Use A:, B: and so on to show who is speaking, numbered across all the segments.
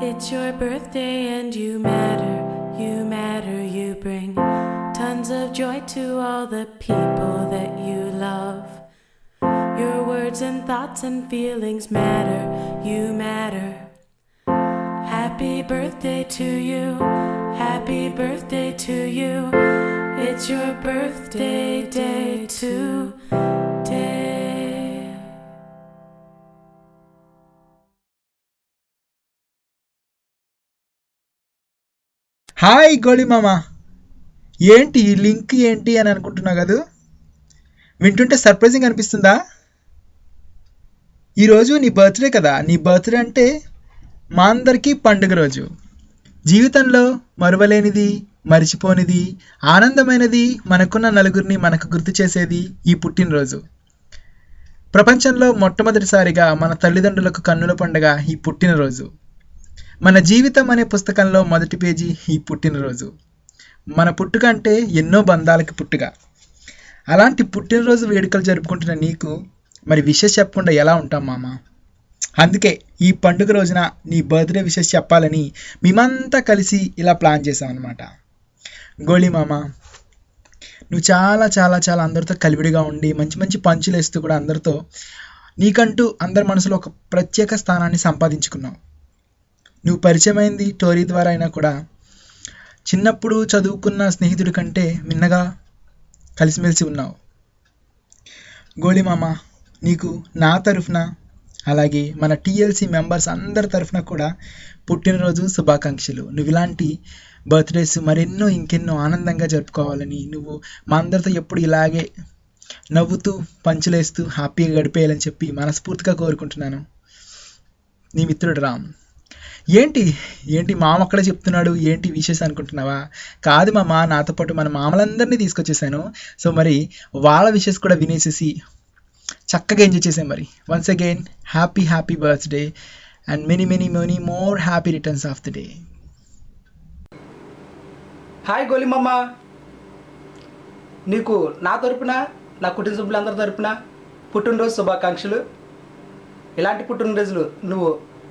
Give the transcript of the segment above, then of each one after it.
A: It's your birthday and you matter, you bring tons of joy to all the people that you love. Your words and thoughts and feelings matter, you matter. Happy birthday to you, happy birthday to you. It's your birthday day today.
B: Hi Goli మామ, ఏంటి ఈ link ఏంటి అని అనుకుంటున్నావు కదా? వింటుంటే surprising అనిపిస్తుందా? ఈరోజు నీ బర్త్డే కదా. నీ బర్త్డే అంటే మా అందరికీ పండుగ రోజు. జీవితంలో మరువలేనిది, మరిచిపోనిది, ఆనందమైనది, మనకున్న నలుగురిని మనకు గుర్తు చేసేది ఈ పుట్టినరోజు. ప్రపంచంలో మొట్టమొదటిసారిగా మన తల్లిదండ్రులకు కన్నుల పండుగ ఈ పుట్టినరోజు. మన జీవితం అనే పుస్తకంలో మొదటి పేజీ ఈ పుట్టినరోజు. మన పుట్టుక అంటే ఎన్నో బంధాలకి పుట్టుక. అలాంటి పుట్టినరోజు వేడుకలు జరుపుకుంటున్న నీకు మరి విషెస్ చెప్పకుండా ఎలా ఉంటాం మామ? అందుకే ఈ పండుగ రోజున నీ బర్త్డే విషెస్ చెప్పాలని మేమంతా కలిసి ఇలా ప్లాన్ చేసాం అన్నమాట. గోళీ మామ, నువ్వు చాలా చాలా చాలా అందరితో కలివిడిగా ఉండి మంచి మంచి పంచులు వేస్తూ కూడా అందరితో నీకంటూ అందరి మనసులో ఒక ప్రత్యేక స్థానాన్ని సంపాదించుకున్నావు. నువ్వు పరిచయమైంది టోరీ ద్వారా అయినా కూడా చిన్నప్పుడు చదువుకున్న స్నేహితుడి కంటే మిన్నగా కలిసిమెలిసి ఉన్నావు. గోళీ మామ, నీకు నా తరఫున అలాగే మన టీఎల్సీ మెంబర్స్ అందరి తరఫున కూడా పుట్టినరోజు శుభాకాంక్షలు. నువ్వు ఇలాంటి బర్త్డేస్ మరెన్నో ఇంకెన్నో ఆనందంగా జరుపుకోవాలని, నువ్వు మా అందరితో ఎప్పుడు ఇలాగే నవ్వుతూ పంచులేస్తూ హ్యాపీగా గడిపేయాలని చెప్పి మనస్ఫూర్తిగా కోరుకుంటున్నాను. నీ మిత్రుడు రామ్. ఏంటి మామ అక్కడే చెప్తున్నాడు, ఏంటి విషెస్ అనుకుంటున్నావా? కాదు మామ, నాతో పాటు మన మామలందరినీ తీసుకొచ్చేసాను. సో మరి వాళ్ళ విషెస్ కూడా వినేసేసి చక్కగా ఎంజాయ్ చేసాం. మరి once again happy birthday and many many many more happy returns of the day.
C: Hi Goli మామ, నీకు నా తరపున, నా కుటుంబ సభ్యులందరి తరపున పుట్టినరోజు శుభాకాంక్షలు. ఇలాంటి పుట్టినరోజులు నువ్వు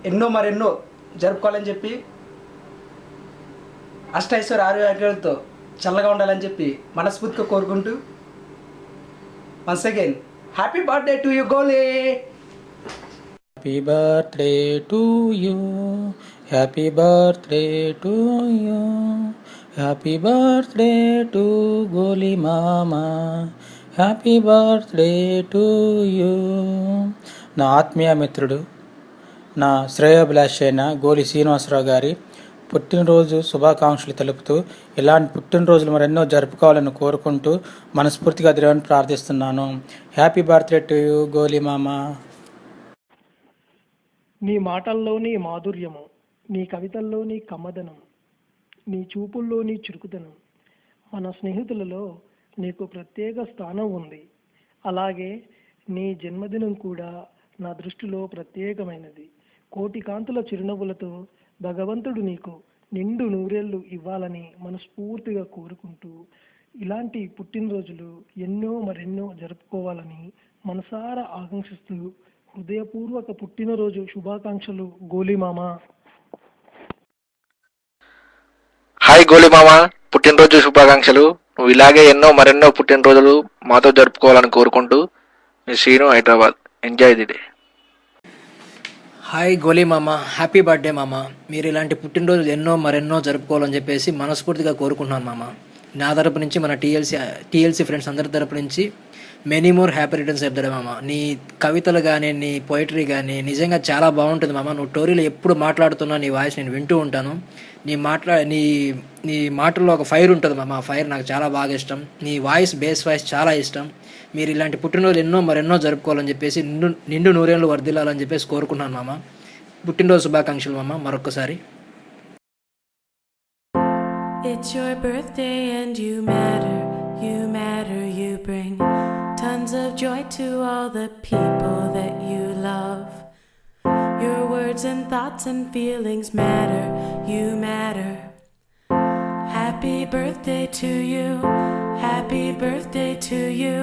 C: ఎన్నో మరెన్నో జరుపుకోవాలని చెప్పి, అష్టైశ్వర్య ఆరోగ్యాలతో చల్లగా ఉండాలని చెప్పి మనస్ఫూర్తిగా కోరుకుంటూ once again happy birthday to you Goli.
D: Happy birthday to you, happy birthday to you, happy birthday to Goli మామా, హ్యాపీ బర్త్డే టు యూ. నా ఆత్మీయ మిత్రుడు, నా శ్రేయోభిలాషి అయిన గోలి శ్రీనివాసరావు గారి పుట్టినరోజు శుభాకాంక్షలు తెలుపుతూ ఇలాంటి పుట్టినరోజులు మరెన్నో జరుపుకోవాలని కోరుకుంటూ మనస్ఫూర్తిగా దేవుని ప్రార్థిస్తున్నాను. హ్యాపీ బర్త్డే టు యూ గోలీ మామ.
E: నీ మాటల్లోని మాధుర్యము, నీ కవితల్లోని కమ్మదనం, నీ చూపుల్లోని చురుకుదనం, మన స్నేహితులలో నీకు ప్రత్యేక స్థానం ఉంది. అలాగే నీ జన్మదినం కూడా నా దృష్టిలో ప్రత్యేకమైనది. కోటి కాంతుల చిరునవ్వులతో భగవంతుడు నీకు నిండు నూరేళ్లు ఇవ్వాలని మనస్ఫూర్తిగా కోరుకుంటూ ఇలాంటి పుట్టినరోజులు మరెన్నో జరుపుకోవాలని మనసారా ఆకాంక్షిస్తూ హృదయపూర్వక పుట్టినరోజు శుభాకాంక్షలు గోలీ మామ.
F: హాయ్ గోళీ మామ, పుట్టినరోజు శుభాకాంక్షలు. నువ్వు ఇలాగే మరెన్నో పుట్టినరోజులు మాతో జరుపుకోవాలని కోరుకుంటూ మీ Srinu, Hyderabad. Enjoy the day.
G: Hi గోలీ మామ, హ్యాపీ బర్త్డే మామ. మీరు ఇలాంటి పుట్టినరోజులు మరెన్నో జరుపుకోవాలని చెప్పేసి మనస్ఫూర్తిగా కోరుకుంటున్నాను మామ. నా తరపు నుంచి, మన టీఎల్సీ ఫ్రెండ్స్ అందరి తరపు నుంచి many more happy returns of the day మామ. నీ కవితలు కానీ, నీ పోయిటరీ కానీ నిజంగా చాలా బాగుంటుంది మామ. నువ్వు టోరీలో ఎప్పుడు మాట్లాడుతున్నా నీ వాయిస్ నేను వింటూ ఉంటాను. నీ మాటల్లో ఒక ఫైర్ ఉంటుంది మామ. ఆ ఫైర్ నాకు చాలా బాగా ఇష్టం. నీ బేస్ వాయిస్ చాలా ఇష్టం. మీరు ఇలాంటి పుట్టినరోజులు మరెన్నో జరుపుకోవాలని చెప్పేసి నిండు నూరేళ్ళు వర్ధిల్లాలని చెప్పేసి కోరుకున్నాను మామ. పుట్టినరోజు శుభాకాంక్షలు మామ మరొకసారి.
A: It's your birthday and you matter, you bring tons of joy to all the people that you love. Your words and thoughts and feelings matter, you matter. Happy birthday to you, happy birthday to you.